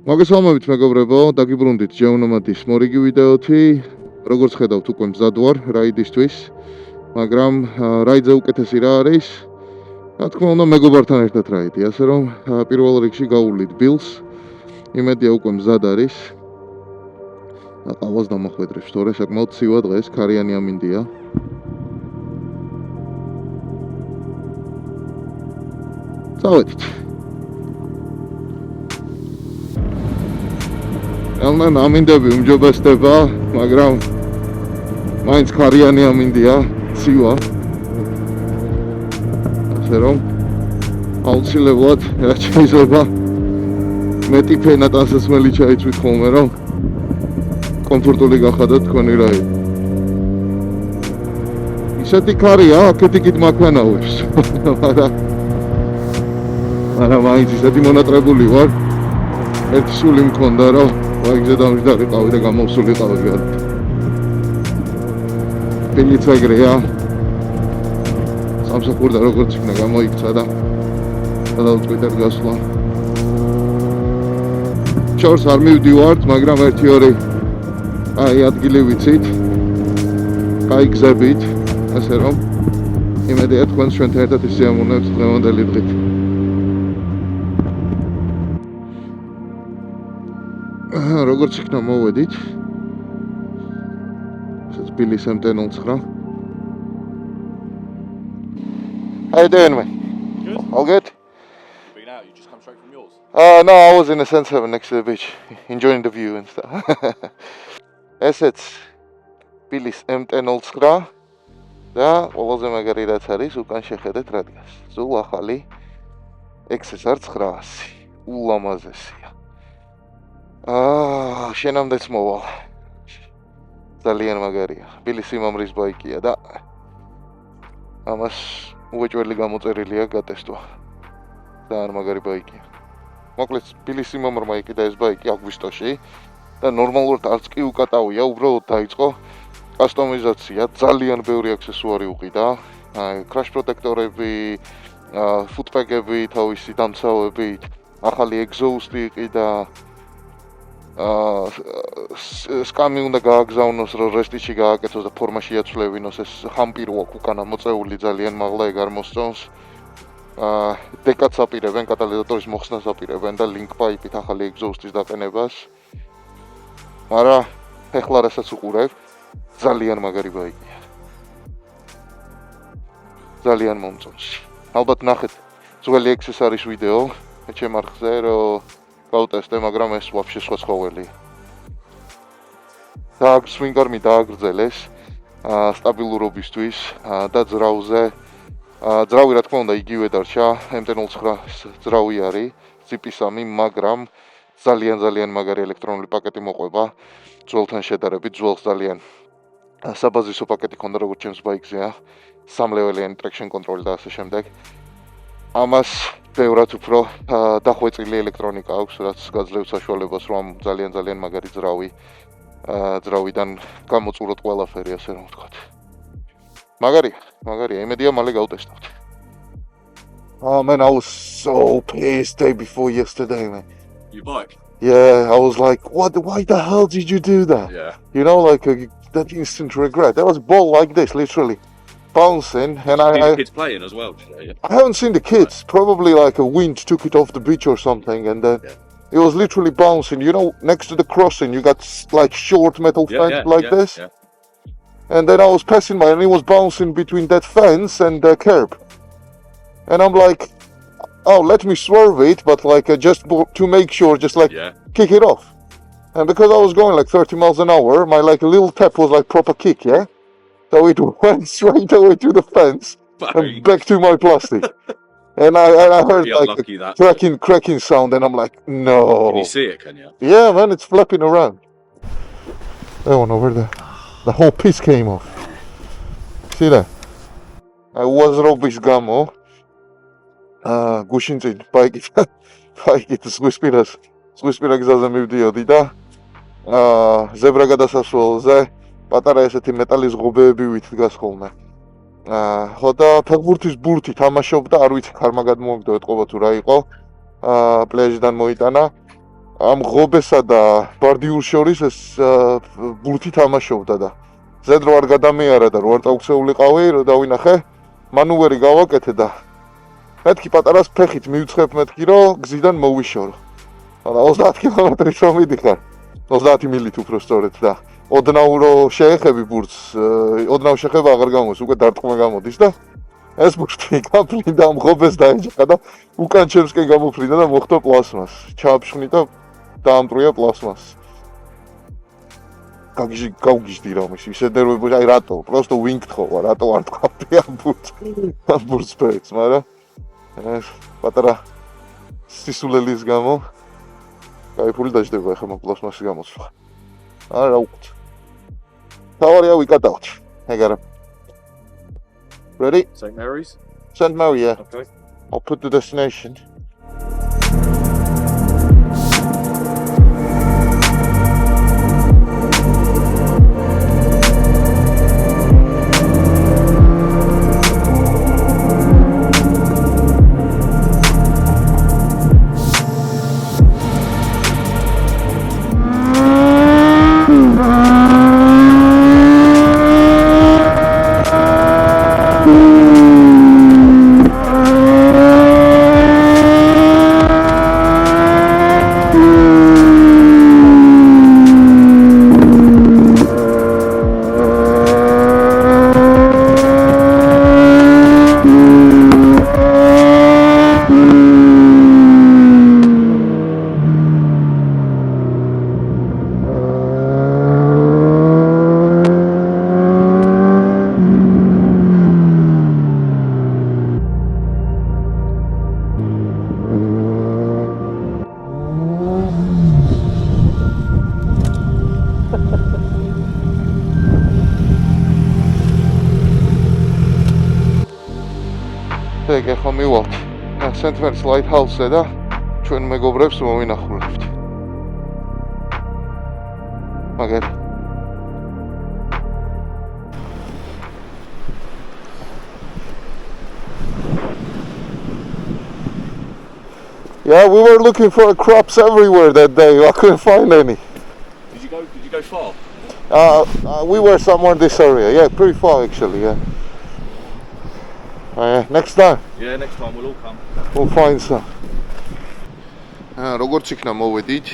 მოგესალმებით მეგობრებო, დაგიბრუნდით Geonomads მორიგი ვიდეოთი. როგორც ხედავთ, უკვე მზად ვარ რაიდისთვის, მაგრამ რაიდზე უკეთესი რა არის? რა თქმა უნდა, მეგობართან ერთად რაიდი, ასე რომ პირველ რიგში გავუვლით ბილს. იმედია უკვე მზად არის. ყავას დამახვედრებს, თორე საკმაოდ ცივა დღეს, ქარიანი ამინდია. წავედით. Elman ამინდები უმჯობესდება, მაგრამ მაინც ქარიანი ამინდია, ცივა. ასე რომ აუცილებლად რა შეიძლება მეტი ფენა ტანსაცმელი ჩაიცვით ხოლმე, რომ კომფორტული გახადოთ თქვენი რაიდი. ისეთი ქარია, აქეთ იქით მაქვანავებს. მაგრამ მაინც ისეთი მონატრებული ვარ. ერთი სული მქონდა, რომ ვაიგზე დამჯდარიყავი და გამოვსულიყავი გარეთ. ფილიც ეგრეა. სამსახურდა როგორც იქნა გამოიქცა და გადავწყვიტეთ გასვლა. შორს არ მივდივართ, მაგრამ ერთი-ორი ადგილი ვიცით. კაი გზებით, ასე რომ იმედია თქვენს ჩვენთან ერთად სიამოვნებს დღევანდელი დღით. როგორც იქნა მოვედით. ეს ბილის M1009. How you doing, mate? Good. All good? You've been out, you just come straight from yours? No, I was in the center next to the beach, enjoying the view and stuff. ესეც ბილის M1009 და ყველაზე მაგარი რაც არის, უკან შეხედეთ რა დგას. სულ ახალი XSR 900. ულამაზესია. შენამდეც მოვალ. ძალიან მაგარია. ბილის სიმამრის ბაიკია და ამას უეჭველი გამოწერილია გატესტვა. ძალიან მაგარი ბაიკია. მოკლედ ბილის სიმამრმა იყიდა ეს ბაიკი აგვისტოში და ნორმალურად არც კი უკატავია, უბრალოდ დაიწყო კასტომიზაცია, ძალიან ბევრი აქსესუარი უყიდა. კრაშ პროტექტორები, ფუტპეგები, თავისი დამცავებით, ახალი ეგზოუსტი იყიდა. სკამი უნდა გააგზავნოს, რომ რესტიჩი გააკეთოს და ფორმაში აცვლევინოს. ეს ხამპირო აქვს უკანა მოწეული, ძალიან მაღლა ეგ არ მოსწონს. დეკაც აპირებენ, კატალიზატორის მოხსნას აპირებენ და ლინკ პაიპით ახალი ეგზოუსტის დაყენებას. მაგრამ ეხლა რასაც უყურებ, ძალიან მაგარი ბაიკია. ძალიან მომწონს. ალბათ ნახეთ ძველი XSR-ის ვიდეო, ჩემ არხზე, რომ გავტესტე, მაგრამ ეს ვაფშე სხვა ცხოველია. და სვინგარმი დააგრძელეს სტაბილურობისთვის და ძრავზე. ძრავი რა თქმა უნდა იგივე დარჩა, M1009 ძრავი არის, CP3, მაგრამ ძალიან მაგარი ელექტრონული პაკეტი მოყვება. ძველთან შედარებით, ძველს ძალიან საბაზისო პაკეტი ქონდა, როგორც ჩემს ბაიკზეა, 3-ლეველიანი traction control და ასე შემდეგ. ამას ბევრად უფრო დახვეწილი ელექტრონიკა აქვს, რაც გაძლევს საშუალებას, რომ ძალიან მაგარი ძრავიდან გამოწუროთ ყველაფერი, ასე რომ ვთქვათ. მაგარია, იმედია მალე გავტესტავთ. Oh man, I was so pissed day before yesterday, man. Your bike? Yeah, I was like, why the hell did you do that? Yeah. You know, like that instant regret. That was ball like this, literally. Bouncing, and The kids playing as well today. I haven't seen the kids. Probably like a wind took it off the beach or something, and then it was literally bouncing. You know, next to the crossing, you got like short metal fence this, and then I was passing by, and it was bouncing between that fence and the curb, and I'm like, oh, let me swerve it, but like just to make sure, just like kick it off, and because I was going like 30 miles an hour, my like little tap was like proper kick, yeah. So it went straight away to the fence and back to my plastic. And I heard like a cracking sound, and I'm like, no. Can you see it, can you? Yeah, man, it's flapping around. That one over there. The whole piece came off. See that? I was rubbish gamo. Gushinzin, bike it Swiss-Pira გზაზე მივდიოდი და ზებრა გადასასვლელზე პატარა ესეთი მეტალის ღობეები ვითდგას ხოლმე. ხო და ფეხბურთის ბურთი თამაშობდა, არ ვიცი, ხარმა გადმოაგდო ეთყობა თუ რა იყო. პლეჟიდან მოიტანა. ამ ღობესა და ბარდიურს შორის ეს ბურთი თამაშობდა და ზედ რო არ გადამეარა და რო არ წაუქცეულიყავი, რო დავინახე, მანუვერი გავაკეთე და მეთქი პატარას ფეხით მივცხებ მეთქი, რომ გზიდან მოვიშორო. და 30 კილომეტრის რომ მიდიხარ, 30 მილით უფრო სწორედ და ოდნავ რო შეეხები ბურთს, ოდნავ შეხება აღარ გამოდის, უკვე დარტყმა გამოდის და ეს ბურთი გაფრინდა ამ ღობეს დაეჯახა და უკან ჩემსკენ გამოფრინდა და მოხდა პლასმას. ჩააფშვნი და დაამტრია პლასმას. გავგიჟდი რომ ისე ნერვები, აი რატო? просто ვინგთხოვა, რატო არ თქვი ამ ბურთს ფეხს, მაგრამ ეს პატარა სისულელის გამო кайფული დაждდება ახლა პლასმასის გამოცვლა. არა უკეთ. თავარია ვიკატავთ. ეგარა. Ready? St. Mary's? St. Mary, yeah. Okay. I'll put the destination. ეგ ახლა მივალთ St. Mary's Lighthouse-ზე და ჩვენ მეგობრებს მოვინახულებთ. მაგერ. Yeah, we were looking for crops everywhere that day. I couldn't find any. Did you go far? We were somewhere in this area. Yeah, pretty far actually, yeah. Next time. Yeah, next time we'll all come. We'll find some. როგორც იქნა მოვედით.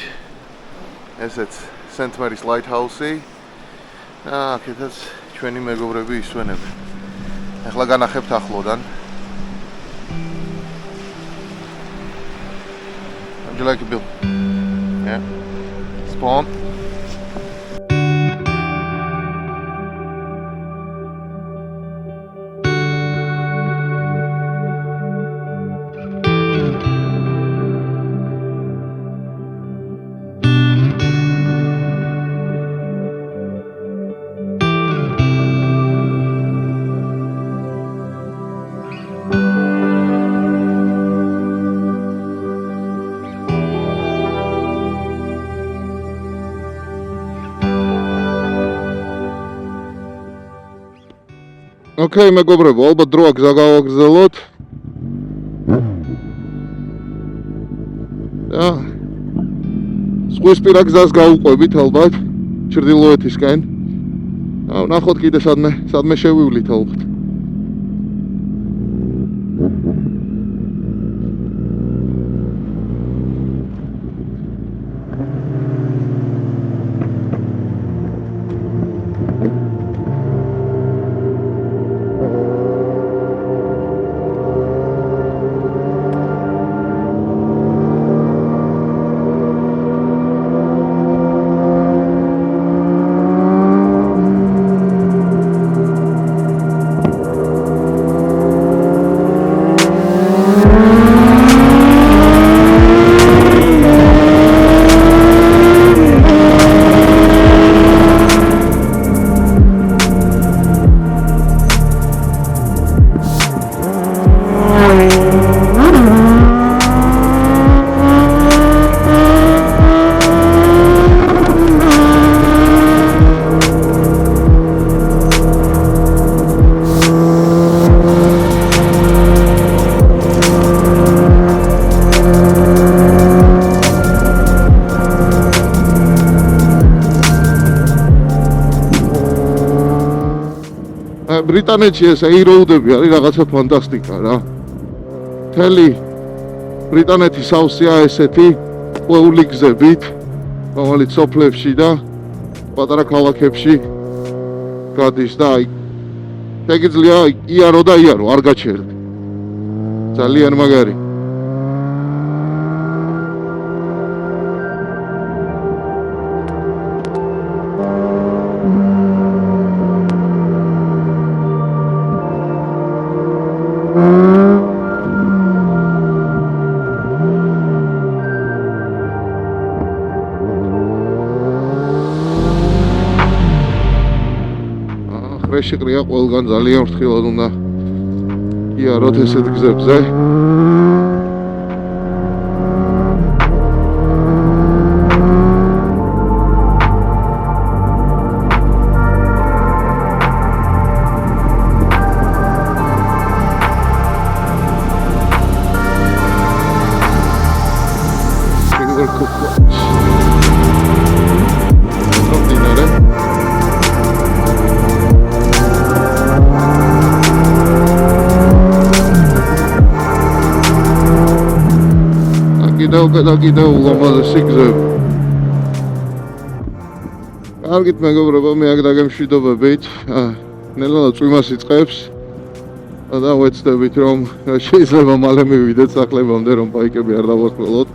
ესეც St. Mary's Lighthouse-ი. აქეთაც ჩვენი მეგობრები ისვენებენ. ახლა განახებთ ახლოდან. Would you like it, Bill? Yeah. Spawn. Okay, მეგობრებო, ალბათ დრო აქ გავაგრძელოთ. და ზღვისპირა გზას გავუყვებით ალბათ ჩრდილოეთისკენ. ნახოთ კიდე სადმე შევივლით ალბათ. ბრიტანეთში ეს ეიროუდები არის რაღაცა ფანტასტიკა რა. მთელი ბრიტანეთი სავსეა ესეთი ყველული გზებით, რომელიც სოფლებში და პატარა ქალაქებში გადის და აი შეგიძლია იარო და იარო, არ გაჩერდი. ძალიან მაგარი. შეყრია ყველგან ძალიან ფრთხილად უნდა იაროთ ესეთ გზებზე. კიდევ ლამაზი გზები. კარგით მეგობრებო, მე აქ დაგემშვიდობებით. ნელა წვიმას იწყებს. და ვეცდებით რომ შეიძლება მალე მივიდეთ სახლებამდე რომ ბაიკები არ დავახმელოთ.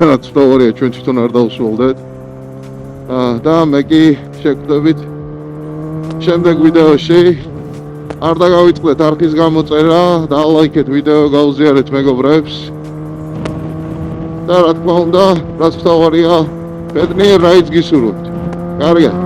რაც თავარია ჩვენ თვითონ არ დავსრულდეთ. და მე კი შეგხვდებით შემდეგ ვიდეოში. არ დაგავიწყდეთ არქის გამოწერა და ლაიქეთ ვიდეო, გაუზიარეთ მეგობრებს. და რა თქმა უნდა, რაც თავარია, ბედნიერ რაიდს გისურვებთ. კარგად.